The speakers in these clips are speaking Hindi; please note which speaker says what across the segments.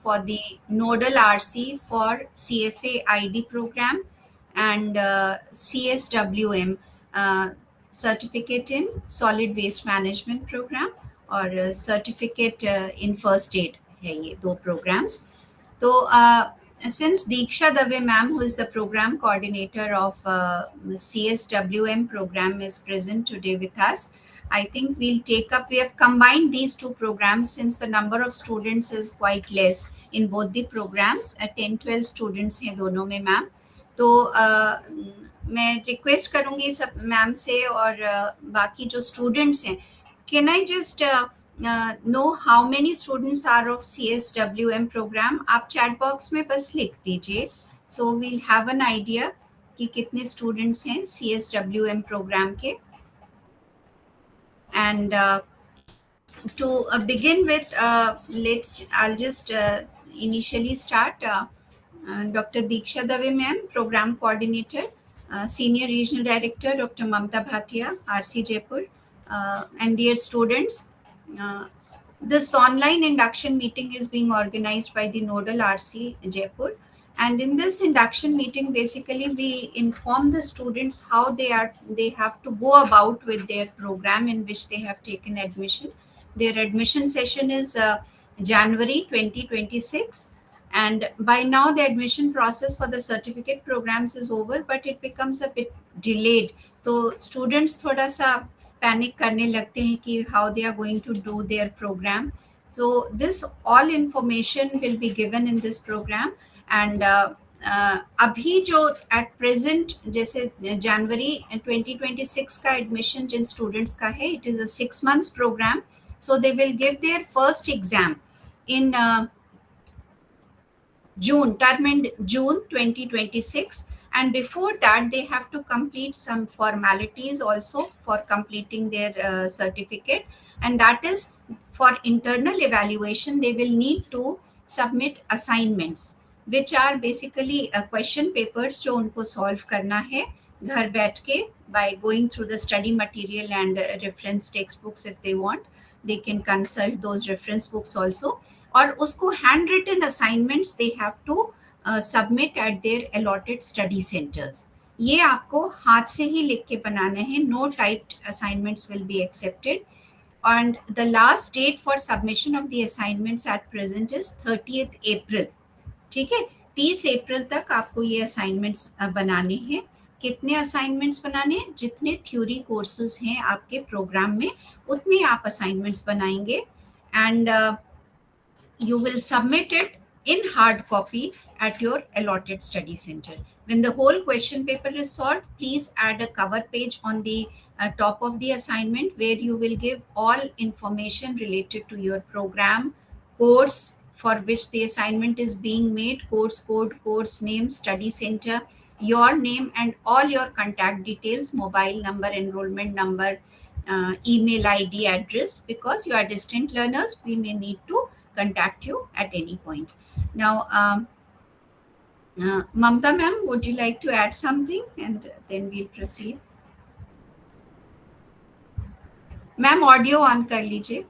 Speaker 1: for the Nodal RC for CFA ID program and CSWM certificate in solid waste management program और certificate in first aid है ये दो programs. तो since Deeksha Dave ma'am, who is the program coordinator of CSWM program, is present today with us, I think we'll take up. We have combined these two programs since the number of students is quite less in both the programs. 10-12 students हैं दोनों में मैम. तो मैं रिक्वेस्ट करूंगी सब मैम से और बाकी जो स्टूडेंट्स हैं, can I just know how many students are of CSWM program. आप चैट बॉक्स में बस लिख दीजिए, so we'll have an idea कि कितने स्टूडेंट्स हैं CSWM प्रोग्राम के. And to begin with, I'll just initially start. Dr. Deeksha Dave ma'am, Program Coordinator, Senior Regional Director, Dr. Mamta Bhatia, RC Jaipur, and dear students, this online induction meeting is being organized by the Nodal RC Jaipur. And in this induction meeting, basically we inform the students how they have to go about with their program in which they have taken admission. Their admission session is January 2026, and by now the admission process for the certificate programs is over, but it becomes a bit delayed. So students थोड़ा सा panic करने लगते हैं कि how they are going to do their program. So this all information will be given in this program. And अभी जो एट प्रेजेंट जैसे जनवरी 2026 का एडमिशन जिन स्टूडेंट्स का है, it is a 6 months program. So they will give their first exam in June, term in June 2026, and before that they have to complete some formalities also for completing their certificate, and that is for internal evaluation they will need to submit assignments which are basically question papers जो उनको solve करना है घर बैठ के by going through the study material and reference textbooks. If they want, they can consult those reference books also. और उसको handwritten assignments they have to submit at their allotted study centers. ये आपको हाथ से ही लिख के बनाना है. No typed assignments will be accepted. And the last date for submission of the assignments at present is 30th April. ठीक है, 30 अप्रैल तक आपको ये असाइनमेंट्स बनाने हैं. कितने असाइनमेंट्स बनाने हैं? जितने थ्योरी कोर्सेज हैं आपके प्रोग्राम में उतने आप असाइनमेंट्स बनाएंगे. And you will submit it in hard copy at your allotted study center. When the whole question paper is solved, please add a cover page on the top of the assignment where you will give all information related to your program, course for which the assignment is being made, course code, course name, study center, your name and all your contact details, mobile number, enrollment number, email ID, address, because you are distant learners, we may need to contact you at any point. Now, Mamta ma'am, would you like to add something and then we'll proceed? Ma'am, audio on kar lijiye.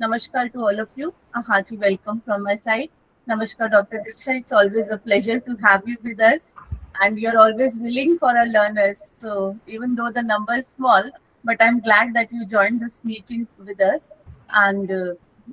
Speaker 2: Namaskar to all of you. A hearty welcome from my side. Namaskar, Dr. Deeksha. It's always a pleasure to have you with us, and you're always willing for our learners. So even though the number is small, but I'm glad that you joined this meeting with us. And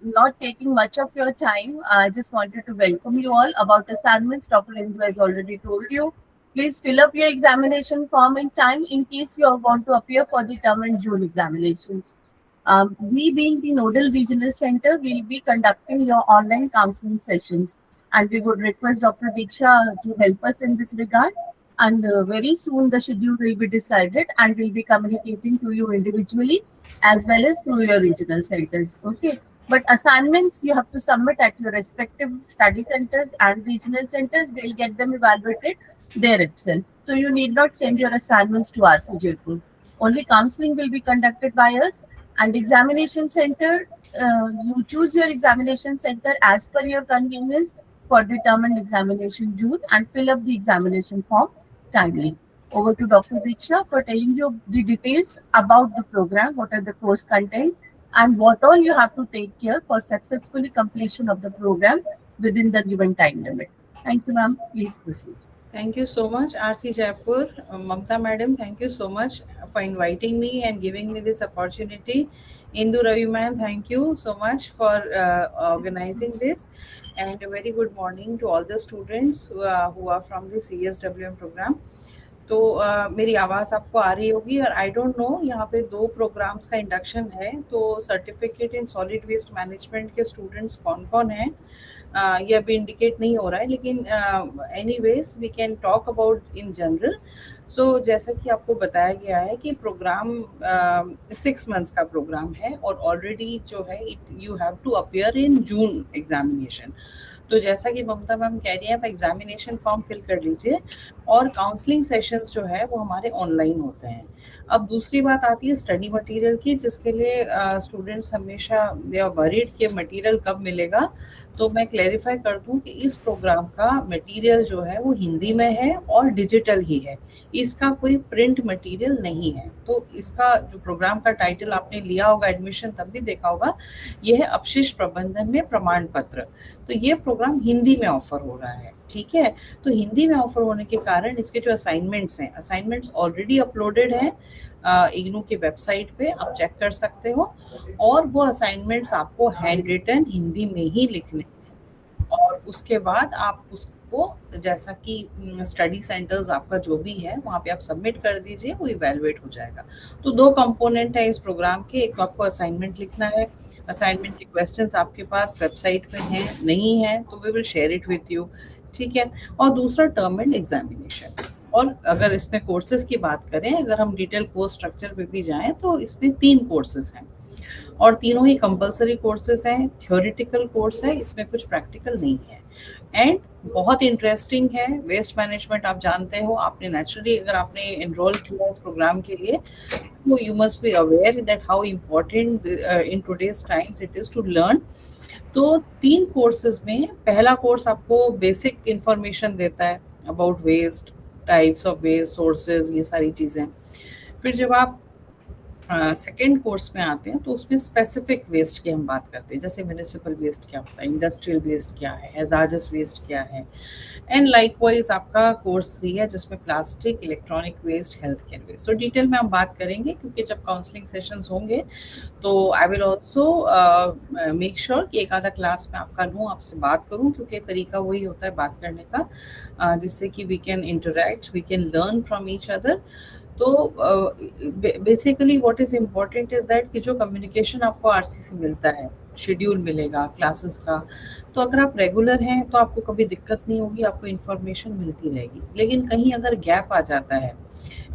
Speaker 2: not taking much of your time, I just wanted to welcome you all. About assignments, Dr. Indu has already told you. Please fill up your examination form in time in case you want to appear for the term and June examinations. We being the Nodal Regional Center will be conducting your online counseling sessions, and we would request Dr. Deeksha to help us in this regard. And very soon the schedule will be decided and we'll be communicating to you individually as well as through your regional centers. Okay. But assignments you have to submit at your respective study centers and regional centers. They'll get them evaluated there itself. So you need not send your assignments to RC Jaipur. Only counseling will be conducted by us. And examination center, you choose your examination center as per your convenience for the term and examination June, and fill up the examination form timely. Over to Dr. Deeksha for telling you the details about the program, what are the course content, and what all you have to take care for successfully completion of the program within the given time limit. Thank you, ma'am. Please proceed.
Speaker 3: Thank you so much, RC Jaipur. Mamta Madam, thank you so much for inviting me and giving me this opportunity. Indu Ravi ma'am, thank you so much for organizing this. And a very good morning to all the students who are from the CSWM program. तो मेरी आवाज़ आपको आ रही होगी और आई डोंट नो यहाँ पे 2 प्रोग्राम्स का इंडक्शन है, तो certificate in solid waste management के स्टूडेंट्स कौन-कौन हैं ये अभी इंडिकेट नहीं हो रहा है, लेकिन anyways we can talk about in general. So जैसा कि आपको बताया गया है कि प्रोग्राम 6 मंथ्स का प्रोग्राम है और ऑलरेडी जो है you have to appear in June examination. तो जैसा कि ममता मैम कह रही है, आप एग्जामिनेशन फॉर्म फिल कर लीजिए और काउंसलिंग सेशंस जो है वो हमारे ऑनलाइन होते हैं. अब दूसरी बात आती है स्टडी मटेरियल की, जिसके लिए स्टूडेंट्स हमेशा वरीड के मटेरियल कब मिलेगा. तो मैं क्लैरिफाई कर दूं कि इस प्रोग्राम का मटेरियल जो है वो हिंदी में है और डिजिटल ही है, इसका कोई प्रिंट मटेरियल नहीं है. तो इसका जो प्रोग्राम का टाइटल आपने लिया होगा, एडमिशन तब भी देखा होगा, यह है अपशिष्ट प्रबंधन में प्रमाण पत्र. तो ये प्रोग्राम हिंदी में ऑफर हो रहा है, ठीक है. तो हिंदी में ऑफर होने के कारण इसके जो असाइनमेंट्स ऑलरेडी अपलोडेड हैं इग्नू के वेबसाइट पे, आप चेक कर सकते हो. और वो असाइनमेंट्स आपको हैंड रिटन हिंदी में ही लिखने हैं और उसके बाद आप उसको जैसा कि स्टडी सेंटर्स आपका जो भी है वहाँ पे आप सबमिट कर दीजिए, वो इवेलुएट हो जाएगा. तो 2 कंपोनेंट है इस प्रोग्राम के. एक तो आपको असाइनमेंट लिखना है, असाइनमेंट के क्वेश्चंस आपके पास वेबसाइट पे हैं, नहीं है तो we will share it with you, ठीक है. और दूसरा टर्म एंड एग्जामिनेशन. और अगर इसमें कोर्सेज की बात करें, अगर हम डिटेल कोर्स स्ट्रक्चर पे भी जाएं तो इसमें 3 कोर्सेज हैं और तीनों ही कंपलसरी कोर्सेज हैं. थ्योरेटिकल कोर्स है, इसमें कुछ प्रैक्टिकल नहीं है. एंड बहुत इंटरेस्टिंग है. वेस्ट मैनेजमेंट आप जानते हो, आपने नेचुरली अगर आपने एनरोल किया इस प्रोग्राम के लिए तो you must be aware that how important in today's times it is to learn. तो 3 कोर्सेज में पहला कोर्स आपको बेसिक इंफॉर्मेशन देता है about waste, types of waste, sources, ये सारी चीज़ें. फिर जब आप सेकेंड कोर्स में आते हैं तो उसमें स्पेसिफिक वेस्ट की हम बात करते हैं, जैसे म्यूनिसिपल वेस्ट क्या होता है, इंडस्ट्रियल वेस्ट क्या है, हैजार्डस वेस्ट क्या है. एंड लाइकवाइज आपका कोर्स 3 है जिसमें plastic, electronic waste, health care waste. तो डिटेल में हम बात करेंगे क्योंकि जब काउंसलिंग सेशंस होंगे तो I will also make sure कि एक आधा क्लास में आपका लूँ, आपसे बात करूँ, क्योंकि तरीका वही होता है बात करने का, जिससे कि we can interact, we can learn from each other. तो basically what is important is that कि जो कम्युनिकेशन आपको आरसी से मिलता है, शेड्यूल मिलेगा क्लासेस का, तो अगर आप रेगुलर हैं तो आपको कभी दिक्कत नहीं होगी, आपको इन्फॉर्मेशन मिलती रहेगी. लेकिन कहीं अगर गैप आ जाता है,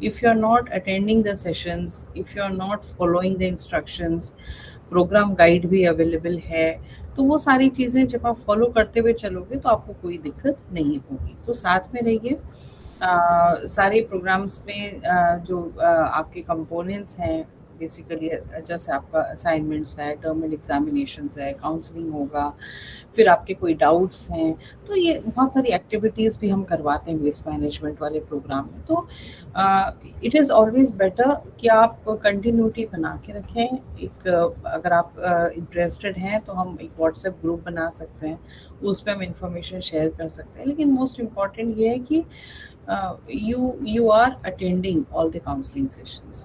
Speaker 3: if you are not attending the sessions, if you are not following the instructions, program guide भी अवेलेबल है, तो वो सारी चीज़ें जब आप फॉलो करते हुए चलोगे तो आपको कोई दिक्कत नहीं होगी. तो साथ में रहिए. सारे प्रोग्राम्स में जो आपके कंपोनेंट्स हैं, बेसिकली जैसे आपका असाइनमेंट्स है, टर्म एंड एग्जामिनेशंस है, काउंसलिंग होगा, फिर आपके कोई डाउट्स हैं, तो ये बहुत सारी एक्टिविटीज़ भी हम करवाते हैं वेस्ट मैनेजमेंट वाले प्रोग्राम में. तो इट इज़ ऑलवेज बेटर कि आप कंटिन्यूटी बना के रखें. एक अगर आप इंटरेस्टेड हैं तो हम एक व्हाट्सएप ग्रुप बना सकते हैं, उस पर हम इंफॉर्मेशन शेयर कर सकते हैं. लेकिन मोस्ट इम्पॉर्टेंट ये है कि you are attending all the counseling sessions.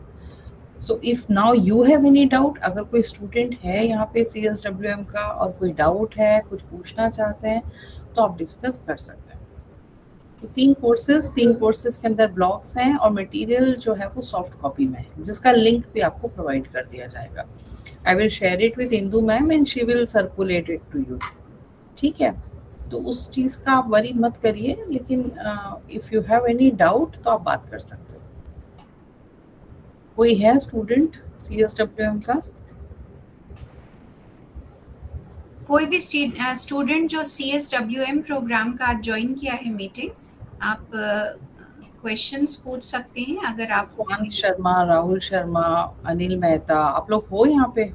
Speaker 3: So if now you have any doubt, अगर कोई स्टूडेंट है यहाँ पे CSWM का और कोई डाउट है, कुछ पूछना चाहते हैं, तो आप डिस्कस कर सकते हैं. तो 3 कोर्सेज के अंदर ब्लॉक्स हैं और मटेरियल जो है वो सॉफ्ट कॉपी में है, जिसका लिंक भी आपको प्रोवाइड कर दिया जाएगा. I will share it with Indu ma'am and she will circulate it to you, ठीक है. तो उस चीज़ का आप वरी मत करिए, लेकिन if you have any doubt तो आप बात कर सकते हो. कोई है स्टूडेंट CSWM का?
Speaker 1: कोई भी स्टूडेंट जो CSWM प्रोग्राम का आज ज्वाइन किया है मीटिंग, आप क्वेश्चंस पूछ सकते हैं. अगर आपको
Speaker 3: आनंद शर्मा, राहुल शर्मा, अनिल मेहता, आप लोग हो यहाँ पे?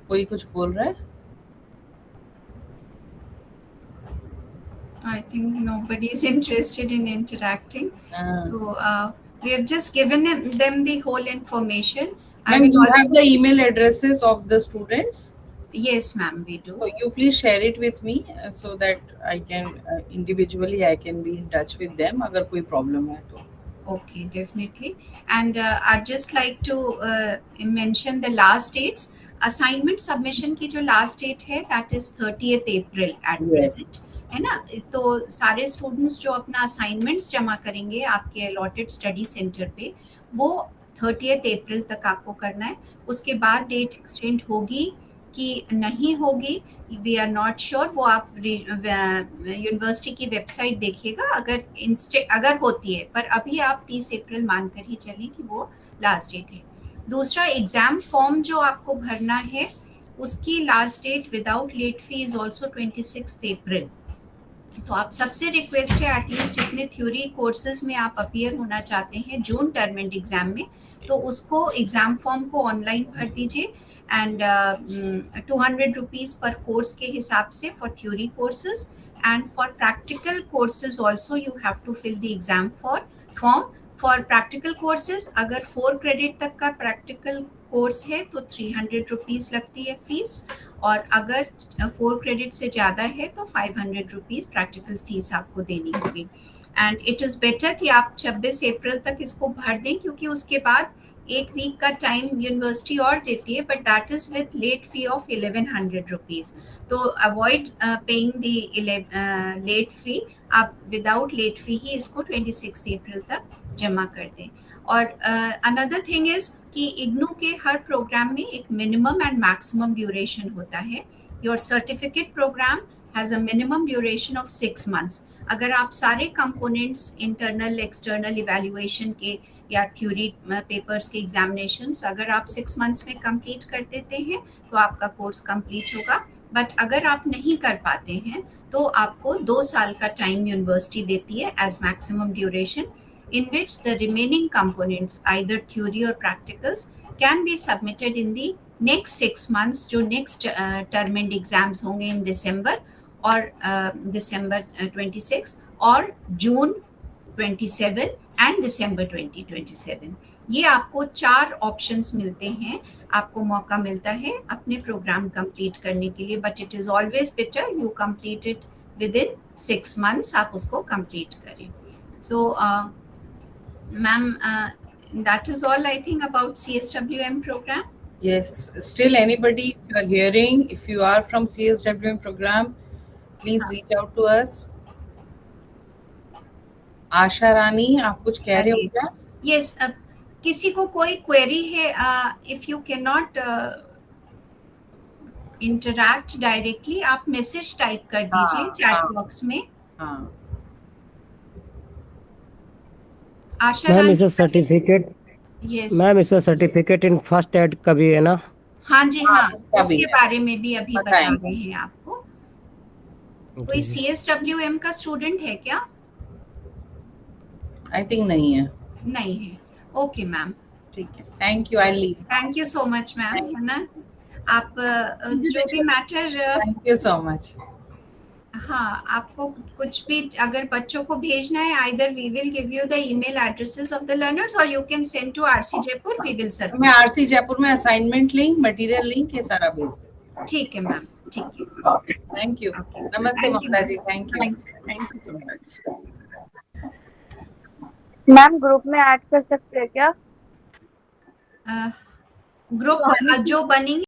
Speaker 3: कोई कुछ बोल रहा है?
Speaker 1: आई think nobody is interested in interacting.
Speaker 3: Uh,
Speaker 1: So we have just given them the whole information. I
Speaker 3: Ma'am,
Speaker 1: will
Speaker 3: you have
Speaker 1: also.
Speaker 3: the email addresses of the students.
Speaker 1: Yes, ma'am, we do.
Speaker 3: So you please share it with me so that I can individually I can be in touch with them अगर कोई problem है तो.
Speaker 1: Okay, definitely. And I'd just like to mention the last dates. Assignment submission की जो last date है that is 30th April at
Speaker 3: Yes.
Speaker 1: present, है ना. तो सारे students जो अपना assignments जमा करेंगे आपके allotted study center पे, वो 30th April तक आपको करना है. उसके बाद डेट एक्सटेंड होगी कि नहीं होगी, वी आर नॉट श्योर. वो आप यूनिवर्सिटी की वेबसाइट देखिएगा अगर होती है, पर अभी आप 30 अप्रैल मानकर ही चलें कि वो लास्ट डेट है. दूसरा, एग्जाम फॉर्म जो आपको भरना है उसकी last date without late fee is also 26 April. तो आप सबसे रिक्वेस्ट है एटलीस्ट जितने थ्योरी कोर्सेज में आप अपीयर होना चाहते हैं जून टर्म एंड एग्जाम में, तो उसको एग्जाम फॉर्म को ऑनलाइन भर दीजिए. एंड 200 रुपीज़ पर कोर्स के हिसाब से for theory courses, and for practical courses also you have to fill the exam form. For practical courses अगर 4 क्रेडिट तक का प्रैक्टिकल कोर्स है तो 300 रुपीज़ लगती है फीस, और अगर 4 क्रेडिट से ज़्यादा है तो 500 रुपीज़ प्रैक्टिकल फीस आपको देनी होगी. एंड इट इज़ बेटर कि आप 26 अप्रैल तक इसको भर दें, क्योंकि उसके बाद एक वीक का टाइम यूनिवर्सिटी और देती है, but that is with late fee of 1100 rupees. तो avoid paying the late fee, आप विदाउट लेट फी ही इसको 26 अप्रैल तक जमा कर दें. और अनदर थिंग इज़ कि इग्नू के हर प्रोग्राम में एक मिनिमम एंड मैक्सिमम ड्यूरेशन होता है. Your certificate program has a minimum duration of 6 months. अगर आप सारे कंपोनेंट्स इंटरनल एक्सटर्नल इवैल्यूएशन के या थ्योरी पेपर्स के एग्जामिनेशंस अगर आप 6 months में कंप्लीट कर देते हैं तो आपका कोर्स कंप्लीट होगा. बट अगर आप नहीं कर पाते हैं तो आपको 2 साल का टाइम यूनिवर्सिटी देती है as maximum duration, in which the remaining components, either theory or practicals, can be submitted in the next 6 months, जो next term end exams होंगे in December और December 26 और June 27 and December 2027. ये आपको 4 ऑप्शंस मिलते हैं, आपको मौका मिलता है अपने प्रोग्राम कंप्लीट करने के लिए. But it is always better you complete it with in 6 months, आप उसको कंप्लीट करें. So ma'am, that is all I think about CSWM program.
Speaker 3: Yes, still anybody, if you are hearing, if you are from CSWM program, please reach out to us. Asha Rani, आप कुछ कह रहे हो क्या?
Speaker 1: Yes, किसी को कोई क्वेरी है, if you cannot interact directly, आप मैसेज टाइप कर दीजिए चैट बॉक्स में.
Speaker 3: हाँ.
Speaker 1: आशा
Speaker 4: मैम
Speaker 1: रानी,
Speaker 4: इसका सर्टिफिकेट,
Speaker 1: यस
Speaker 4: मैम इसका सर्टिफिकेट इन फर्स्ट एड का भी है ना?
Speaker 1: हाँ जी, हाँ,
Speaker 3: उसका भी
Speaker 1: उसके
Speaker 3: है.
Speaker 1: बारे में भी अभी बता
Speaker 3: बताएंगे.
Speaker 1: रहे हैं आपको. कोई CSWM का स्टूडेंट है क्या?
Speaker 3: I think नहीं है.
Speaker 1: नहीं है. ओके मैम,
Speaker 3: ठीक है. Thank you. I'll leave.
Speaker 1: Thank you so much ma'am, है ना. आप जो भी matter,
Speaker 3: Thank you so much.
Speaker 1: हाँ, आपको कुछ भी अगर बच्चों को भेजना है, either we will give you the email addresses of the learners or you can send to RC Jaipur, we will serve.
Speaker 3: मैं RC जयपुर में असाइनमेंट लिंक, मटेरियल लिंक ये सारा भेज देती
Speaker 1: ठीक है मैम, ठीक है.
Speaker 3: हूँ. Thank you.
Speaker 1: Okay.
Speaker 3: नमस्ते
Speaker 1: Thank you.
Speaker 3: Mamta ji. Thank you.
Speaker 2: Thank you so much.
Speaker 5: Ma'am group में ऐड कर सकते हैं क्या?
Speaker 1: ग्रुप जो बनेंगे